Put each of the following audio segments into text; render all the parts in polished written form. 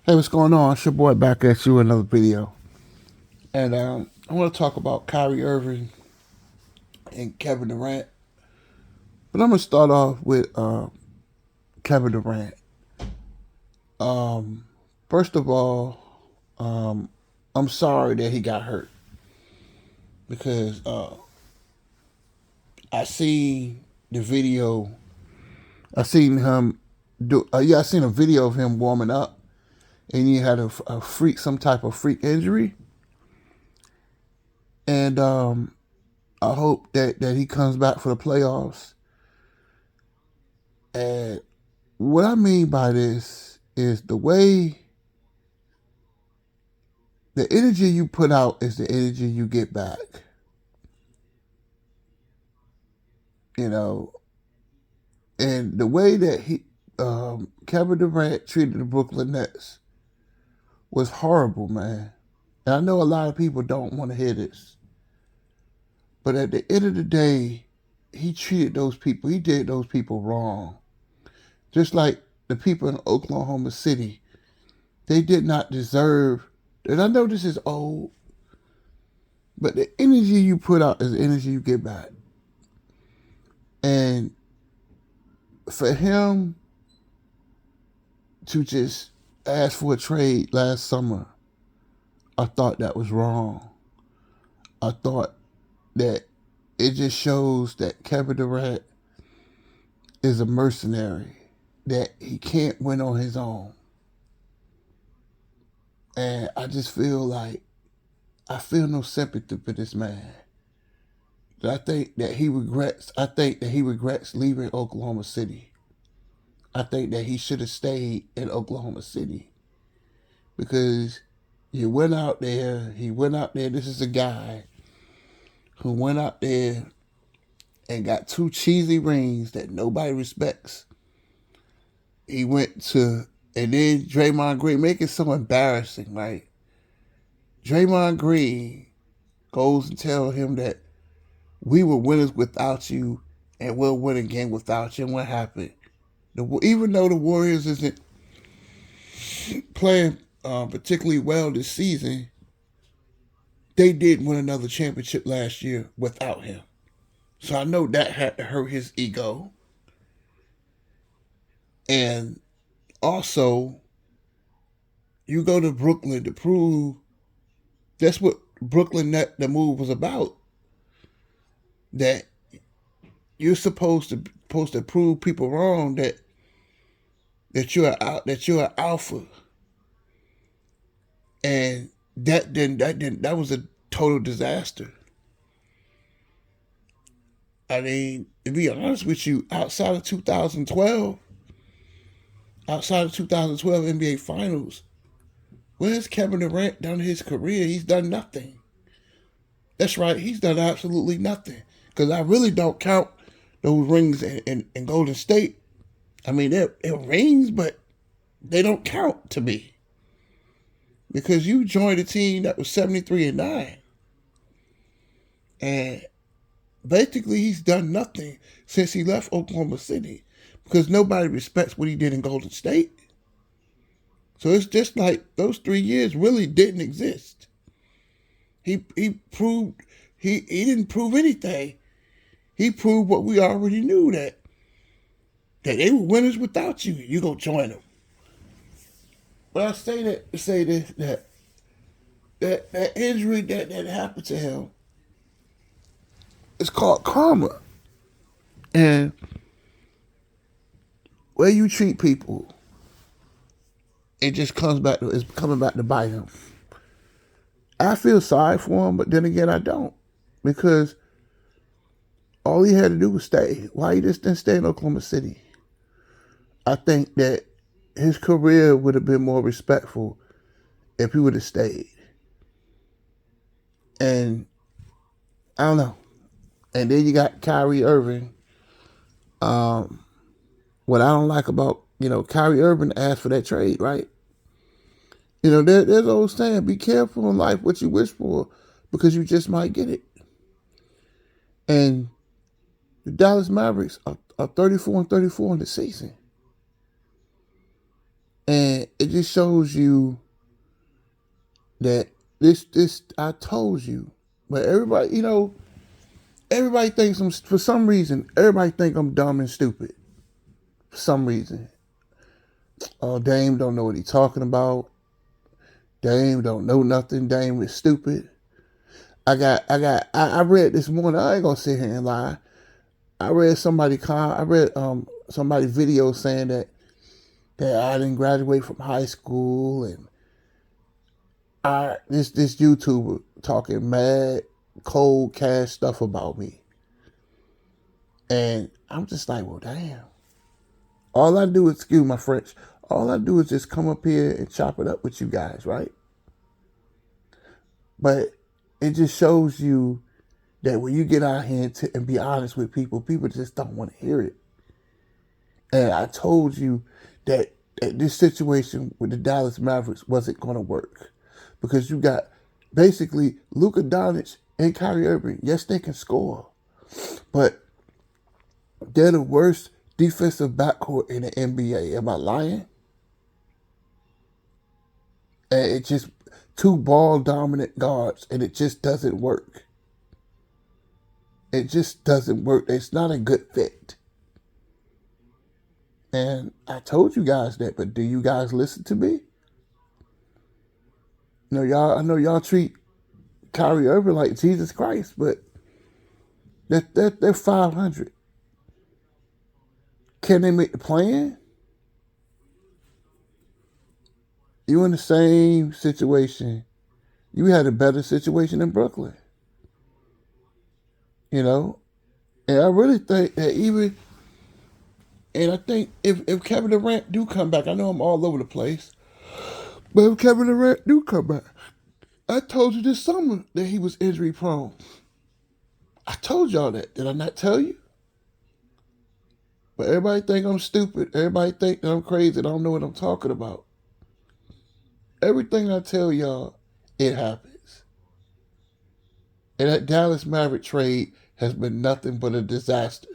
Hey, what's going on? It's your boy back at you with another video. And I want to talk about Kyrie Irving and Kevin Durant. But I'm going to start off with Kevin Durant. Um, First of all, I'm sorry that he got hurt because I seen the video. I seen him do. I seen a video of him warming up, and he had a freak, some type of freak injury. And I hope that he comes back for the playoffs. And what I mean by this is the energy you put out is the energy you get back. You know, and the way that Kevin Durant treated the Brooklyn Nets was horrible, man. And I know a lot of people don't want to hear this, but at the end of the day, he treated those people. He did those people wrong, just like the people in Oklahoma City. They did not deserve. And I know this is old, but the energy you put out is the energy you get back. And for him to just ask for a trade last summer, I thought that was wrong. I thought that it just shows that Kevin Durant is a mercenary, that he can't win on his own. And I just feel like I feel no sympathy for this man. I think that he regrets. I think that he regrets leaving Oklahoma City. I think that he should have stayed in Oklahoma City because he went out there. He went out there. This is a guy who went out there and got two cheesy rings that nobody respects. He went to, and then Draymond Green, make it so embarrassing, right? Draymond Green goes and tell him that we were winners without you and we'll win a game without you. And what happened? Even though the Warriors isn't playing particularly well this season, they did win another championship last year without him. So I know that had to hurt his ego. And also, you go to Brooklyn to prove that's what Brooklyn the move was about. That you're supposed to prove people wrong that you're an alpha, and that was a total disaster. I mean, to be honest with you, outside of 2012 NBA Finals, where's Kevin Durant done his career? He's done nothing. That's right, he's done absolutely nothing. Because I really don't count those rings in Golden State. I mean, they're rings, but they don't count to me. Because you joined a team that was 73-9. And basically, he's done nothing since he left Oklahoma City. Because nobody respects what he did in Golden State. So it's just like those 3 years really didn't exist. He proved he didn't prove anything. He proved what we already knew, that they were winners without you. You go join them. But I say this that injury that happened to him is called karma, and where you treat people, it just comes back. It's coming back to bite him. I feel sorry for him, but then again, I don't, because all he had to do was stay. Why he just didn't stay in Oklahoma City? I think that his career would have been more respectful if he would have stayed. And I don't know. And then you got Kyrie Irving. What I don't like about, Kyrie Irving asked for that trade, right? There's old saying, be careful in life what you wish for, because you just might get it. And the Dallas Mavericks are 34-34 in the season. And And it just shows you that this I told you. But everybody, everybody thinks for some reason, everybody think I'm dumb and stupid. For some reason. Oh, Dame don't know what he's talking about. Dame don't know nothing. Dame is stupid. I read this morning, I ain't gonna sit here and lie. I read somebody video saying that I didn't graduate from high school, and this YouTuber talking mad cold cash stuff about me. And I'm just like, well, damn. All I do is, excuse my French, all I do is just come up here and chop it up with you guys, right? But it just shows you that when you get out here and be honest with people, people just don't want to hear it. And I told you that this situation with the Dallas Mavericks wasn't going to work. Because you got basically Luka Doncic and Kyrie Irving. Yes, they can score. But they're the worst defensive backcourt in the NBA. Am I lying? And it's just two ball dominant guards, and it just doesn't work. It just doesn't work. It's not a good fit. And I told you guys that, but do you guys listen to me? I know y'all treat Kyrie Irving like Jesus Christ, but they're 500. Can they make the plan? You in the same situation. You had a better situation in Brooklyn. And I really think that and I think if Kevin Durant do come back, I know I'm all over the place, but if Kevin Durant do come back, I told you this summer that he was injury prone. I told y'all that. Did I not tell you? But everybody think I'm stupid. Everybody think that I'm crazy and I don't know what I'm talking about. Everything I tell y'all, it happens. And that Dallas Maverick trade has been nothing but a disaster.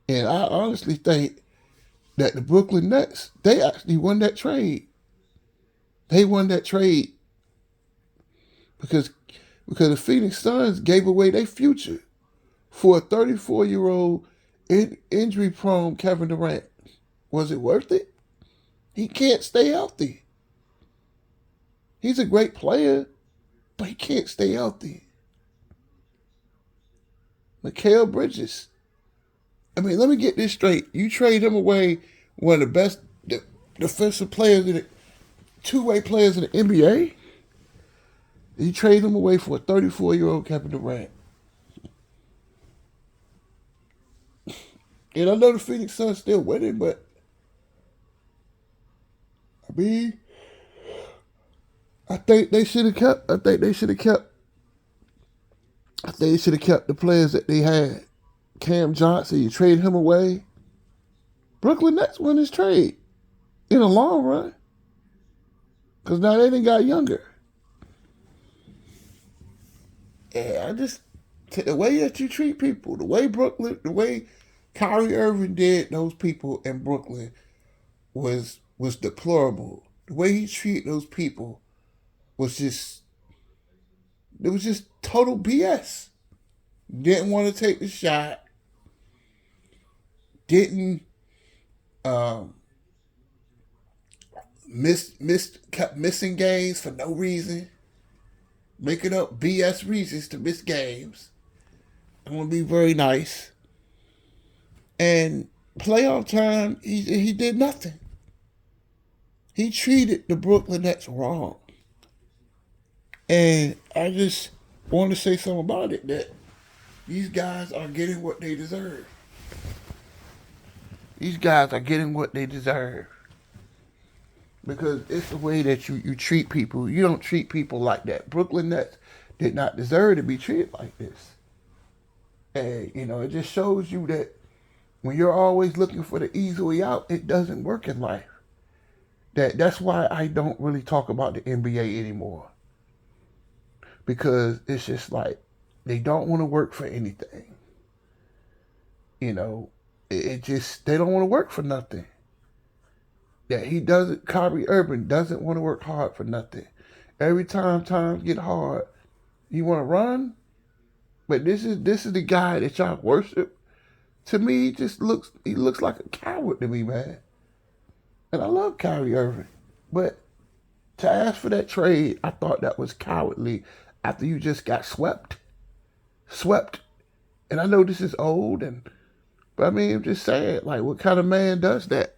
And I honestly think that the Brooklyn Nets, they actually won that trade. They won that trade because the Phoenix Suns gave away their future for a 34-year-old injury-prone Kevin Durant. Was it worth it? He can't stay healthy. He's a great player, but he can't stay healthy. Mikal Bridges. I mean, let me get this straight. You trade him away, one of the best defensive players, two-way players in the NBA. You trade him away for a 34-year-old Kevin Durant. And I know the Phoenix Suns still winning, but I mean, I think they should have kept the players that they had. Cam Johnson, you trade him away. Brooklyn Nets won this trade in the long run. Because now they done got younger. And the way that you treat people, the way Kyrie Irving did those people in Brooklyn was deplorable. The way he treated those people was just total BS. Didn't want to take the shot. Didn't kept missing games for no reason. Making up BS reasons to miss games. I'm gonna be very nice. And playoff time, he did nothing. He treated the Brooklyn Nets wrong. And I just want to say something about it, that these guys are getting what they deserve. These guys are getting what they deserve. Because it's the way that you treat people. You don't treat people like that. Brooklyn Nets did not deserve to be treated like this. And, it just shows you that when you're always looking for the easy way out, it doesn't work in life. That's why I don't really talk about the NBA anymore. Because it's just like, they don't want to work for anything. They don't want to work for nothing. that he doesn't, Kyrie Irving doesn't want to work hard for nothing. Every time times get hard, you want to run. But this is the guy that y'all worship. To me, he looks like a coward to me, man. And I love Kyrie Irving, but to ask for that trade, I thought that was cowardly. After you just got swept. And I know this is old, but I mean, I'm just saying, like, what kind of man does that?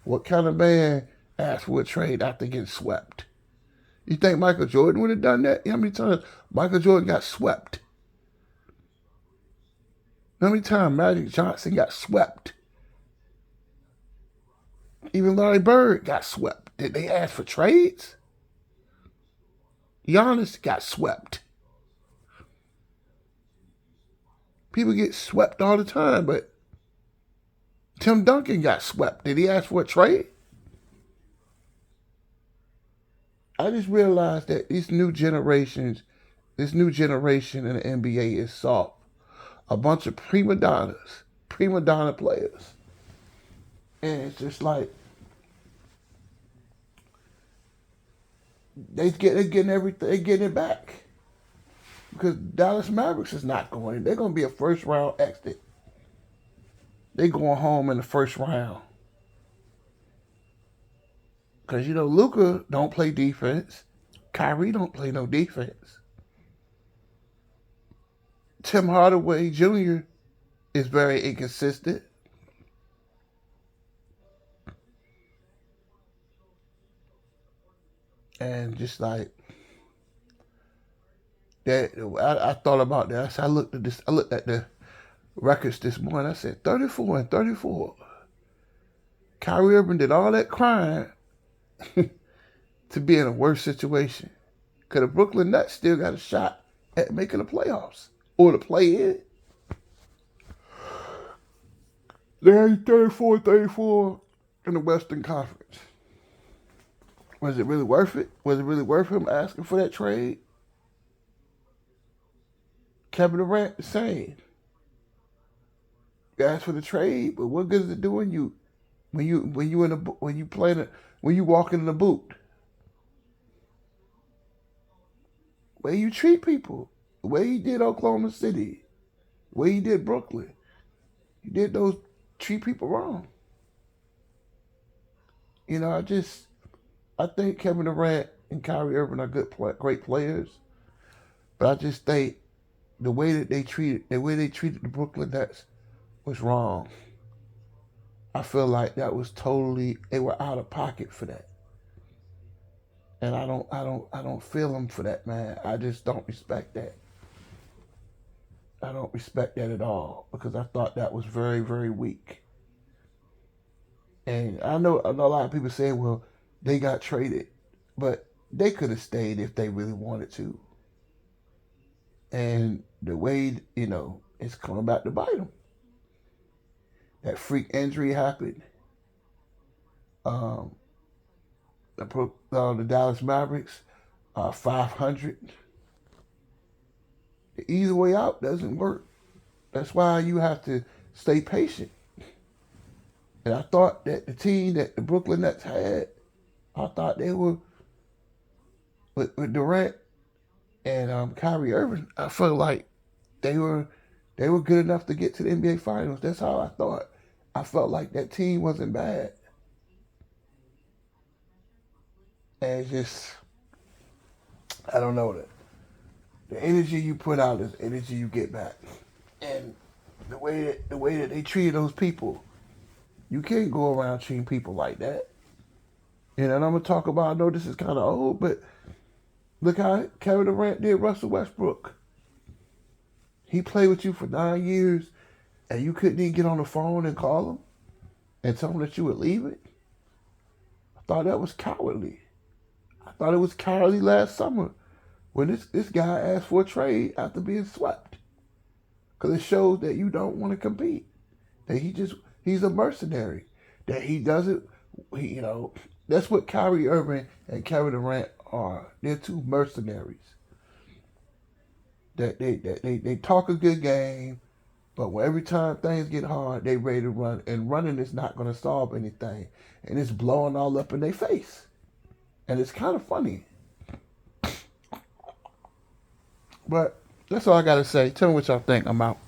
What kind of man asks for a trade after getting swept? You think Michael Jordan would have done that? How many times Michael Jordan got swept? How many times Magic Johnson got swept? Even Larry Bird got swept. Did they ask for trades? Giannis got swept. People get swept all the time, but Tim Duncan got swept. Did he ask for a trade? I just realized that this new generation in the NBA is soft. A bunch of prima donna players. And it's just like, they're getting everything, they're getting it back. Because Dallas Mavericks is not going in. They're going to be a first round exit. They're going home in the first round. Because, Luka don't play defense. Kyrie don't play no defense. Tim Hardaway Jr. is very inconsistent. And just like that, I thought about that. I looked at the records this morning. I said 34 and 34. Kyrie Irving did all that crying to be in a worse situation. Because the Brooklyn Nets still got a shot at making the playoffs or the play-in. They're 34 in the Western Conference. Was it really worth it? Was it really worth him asking for that trade? Kevin Durant the same. You ask for the trade, but what good is it doing you when you walking in the boot? The way you treat people, the way you did Oklahoma City, the way you did Brooklyn, you did those treat people wrong. I think Kevin Durant and Kyrie Irving are great players, but I just think the way they treated the Brooklyn Nets was wrong. I feel like that was they were out of pocket for that, and I don't feel them for that, man. I just don't respect that. I don't respect that at all because I thought that was very, very weak. And I know a lot of people say, well, they got traded, but they could have stayed if they really wanted to. And the way, it's coming back to bite them. That freak injury happened. The Dallas Mavericks are 500. The easy way out doesn't work. That's why you have to stay patient. And I thought that the team that the Brooklyn Nets had, I thought they were with Durant and Kyrie Irving. I felt like they were good enough to get to the NBA Finals. That's how I thought. I felt like that team wasn't bad. And it's just, I don't know, the energy you put out is energy you get back. And the way that they treated those people, you can't go around treating people like that. And I'm going to talk about, I know this is kind of old, but look how Kevin Durant did Russell Westbrook. He played with you for 9 years, and you couldn't even get on the phone and call him and tell him that you were leaving. I thought that was cowardly. I thought it was cowardly last summer when this guy asked for a trade after being swept. Because it shows that you don't want to compete. That he's a mercenary. That he doesn't, that's what Kyrie Irving and Kevin Durant are. They're two mercenaries. That they talk a good game, But when every time things get hard, they ready to run, and running is not going to solve anything, and it's blowing all up in their face, and it's kind of funny. But that's all I got to say. Tell me what y'all think. I'm out.